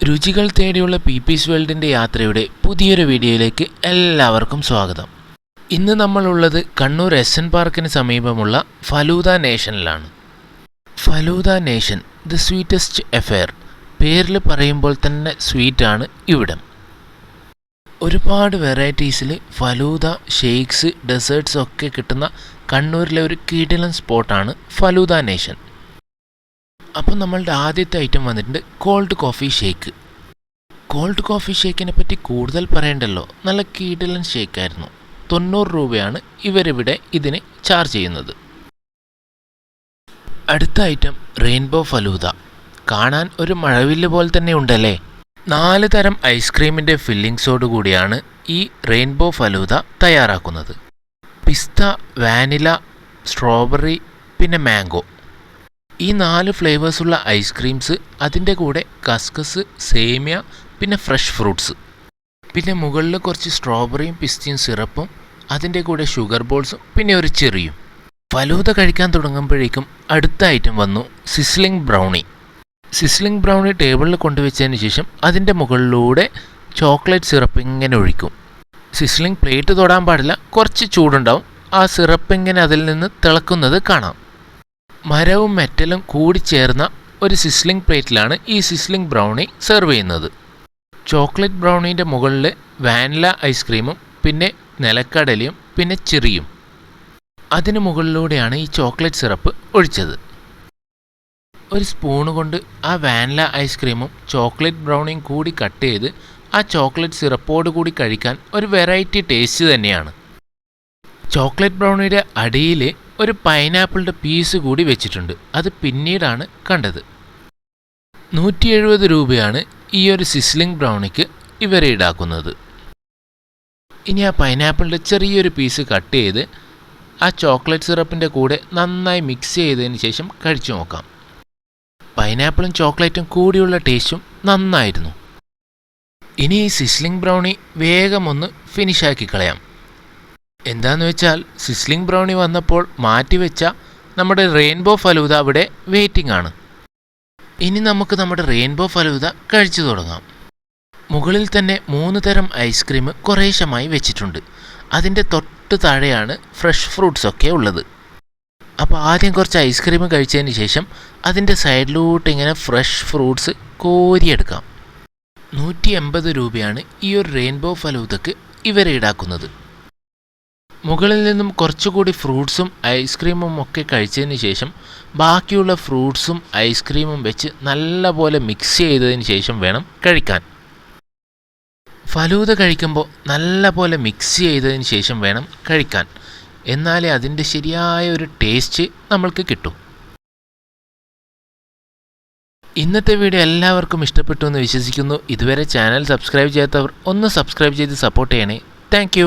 രുചികൾ തേടിയുള്ള പീപ്പീസ് വേൾഡിൻ്റെ യാത്രയുടെ പുതിയൊരു വീഡിയോയിലേക്ക് എല്ലാവർക്കും സ്വാഗതം. ഇന്ന് നമ്മളുള്ളത് കണ്ണൂർ എസ് എൻ പാർക്കിന് സമീപമുള്ള ഫലൂദ നേഷനിലാണ്. Falooda Nation the sweetest affair, പേരിൽ പറയുമ്പോൾ തന്നെ സ്വീറ്റാണ് ഇവിടം. ഒരുപാട് വെറൈറ്റീസിൽ ഫലൂദ, ഷേക്സ്, ഡെസേർട്ട്സ് ഒക്കെ കിട്ടുന്ന കണ്ണൂരിലെ ഒരു കിടിലൻ സ്പോട്ടാണ് ഫലൂദ നേഷൻ. അപ്പം നമ്മളുടെ ആദ്യത്തെ ഐറ്റം വന്നിട്ടുണ്ട് cold coffee shake. Cold coffee ഷേക്കിനെ പറ്റി കൂടുതൽ പറയണ്ടല്ലോ, നല്ല കിടിലൻ ഷേക്കായിരുന്നു. 90 രൂപയാണ് ഇവരിവിടെ ഇതിന് ചാർജ് ചെയ്യുന്നത്. അടുത്ത ഐറ്റം റെയിൻബോ ഫലൂദ. കാണാൻ ഒരു മഴവില്ല് പോലെ തന്നെ ഉണ്ടല്ലേ. 4 തരം ഐസ്ക്രീമിൻ്റെ ഫില്ലിങ്സോട് കൂടിയാണ് ഈ റെയിൻബോ ഫലൂദ തയ്യാറാക്കുന്നത്. പിസ്ത, വാനില, സ്ട്രോബെറി, പിന്നെ മാംഗോ, ഈ 4 ഫ്ലേവേഴ്സുള്ള ഐസ്ക്രീംസ്, അതിൻ്റെ കൂടെ കസ്കസ്, സേമിയ, പിന്നെ ഫ്രഷ് ഫ്രൂട്ട്സ്, പിന്നെ മുകളിൽ കുറച്ച് സ്ട്രോബെറിയും പിസ്തയും സിറപ്പും, അതിൻ്റെ കൂടെ ഷുഗർ ബോൾസും, പിന്നെ ഒരു ചെറിയും. ഫലൂദ കഴിക്കാൻ തുടങ്ങുമ്പോഴേക്കും അടുത്ത ഐറ്റം വന്നു സിസ്ലിംഗ് ബ്രൗണി. സിസ്ലിംഗ് ബ്രൗണി ടേബിളിൽ കൊണ്ടുവച്ചതിന് ശേഷം അതിൻ്റെ മുകളിലൂടെ ചോക്ലേറ്റ് സിറപ്പ് ഇങ്ങനെ ഒഴിക്കും. സിസ്ലിംഗ് പ്ലേറ്റ് തൊടാൻ പാടില്ല, കുറച്ച് ചൂടുണ്ടാവും. ആ സിറപ്പ് ഇങ്ങനെ അതിൽ നിന്ന് തിളക്കുന്നത് കാണാം. മരവും മെറ്റലും കൂടി ചേർന്ന ഒരു സിസ്ലിംഗ് പ്ലേറ്റിലാണ് ഈ സിസ്ലിംഗ് ബ്രൗണി സെർവ് ചെയ്യുന്നത്. ചോക്ലേറ്റ് ബ്രൗണീൻ്റെ മുകളിൽ വാനില ഐസ്ക്രീമും, പിന്നെ നിലക്കടലയും, പിന്നെ ചെറിയും, അതിന് മുകളിലൂടെയാണ് ഈ ചോക്ലേറ്റ് സിറപ്പ് ഒഴിച്ചത്. ഒരു സ്പൂണ് കൊണ്ട് ആ വാനില ഐസ്ക്രീമും ചോക്ലേറ്റ് ബ്രൗണിയും കൂടി കട്ട് ചെയ്ത് ആ ചോക്ലേറ്റ് സിറപ്പോട് കൂടി കഴിക്കാൻ ഒരു വെറൈറ്റി ടേസ്റ്റ് തന്നെയാണ്. ചോക്ലേറ്റ് ബ്രൗണിയുടെ അടിയിൽ ഒരു പൈനാപ്പിളിൻ്റെ പീസ് കൂടി വെച്ചിട്ടുണ്ട്. അത് പിന്നീടാണ് കണ്ടത്. 170 രൂപയാണ് ഈ ഒരു സിസ്ലിംഗ് ബ്രൗണിക്ക് ഇവർ ഈടാക്കുന്നത്. ഇനി ആ പൈനാപ്പിളിൻ്റെ ചെറിയൊരു പീസ് കട്ട് ചെയ്ത് ആ ചോക്ലേറ്റ് സിറപ്പിൻ്റെ കൂടെ നന്നായി മിക്സ് ചെയ്തതിന് ശേഷം കഴിച്ചു നോക്കാം. പൈനാപ്പിളും ചോക്ലേറ്റും കൂടിയുള്ള ടേസ്റ്റും നന്നായിരുന്നു. ഇനി ഈ സിസ്ലിംഗ് ബ്രൗണി വേഗം ഒന്ന് ഫിനിഷാക്കി കളയാം. എന്താണെന്ന് വെച്ചാൽ സിസ്ലിംഗ് ബ്രൗണി വന്നപ്പോൾ മാറ്റിവെച്ച നമ്മുടെ റെയിൻബോ ഫലൂദ അവിടെ വെയിറ്റിംഗ് ആണ്. ഇനി നമുക്ക് നമ്മുടെ റെയിൻബോ ഫലൂദ കഴിച്ചു തുടങ്ങാം. മുകളിൽ തന്നെ 3 തരം ഐസ്ക്രീം കുറേശ്ശമായി വെച്ചിട്ടുണ്ട്. അതിൻ്റെ തൊട്ട് താഴെയാണ് ഫ്രഷ് ഫ്രൂട്ട്സ് ഒക്കെ ഉള്ളത്. അപ്പോൾ ആദ്യം കുറച്ച് ഐസ്ക്രീം കഴിച്ചതിന് ശേഷം അതിൻ്റെ സൈഡിലോട്ട് ഇങ്ങനെ ഫ്രഷ് ഫ്രൂട്ട്സ് കോരിയെടുക്കാം. 180 രൂപയാണ് ഈ ഒരു റെയിൻബോ ഫലൂദക്ക് ഇവർ ഈടാക്കുന്നത്. മുകളിൽ നിന്നും കുറച്ചുകൂടി ഫ്രൂട്ട്സും ഐസ്ക്രീമും ഒക്കെ കഴിച്ചതിന് ശേഷം ബാക്കിയുള്ള ഫ്രൂട്ട്സും ഐസ്ക്രീമും വെച്ച് നല്ലപോലെ മിക്സ് ചെയ്തതിന് ശേഷം വേണം കഴിക്കാൻ. ഫലൂദ കഴിക്കുമ്പോൾ നല്ലപോലെ മിക്സ് ചെയ്തതിന് ശേഷം വേണം കഴിക്കാൻ, എന്നാലേ അതിൻ്റെ ശരിയായ ഒരു ടേസ്റ്റ് നമ്മൾക്ക് കിട്ടും. ഇന്നത്തെ വീഡിയോ എല്ലാവർക്കും ഇഷ്ടപ്പെട്ടു എന്ന് വിശ്വസിക്കുന്നു. ഇതുവരെ ചാനൽ സബ്സ്ക്രൈബ് ചെയ്യാത്തവർ ഒന്ന് സബ്സ്ക്രൈബ് ചെയ്ത് സപ്പോർട്ട് ചെയ്യണേ. താങ്ക്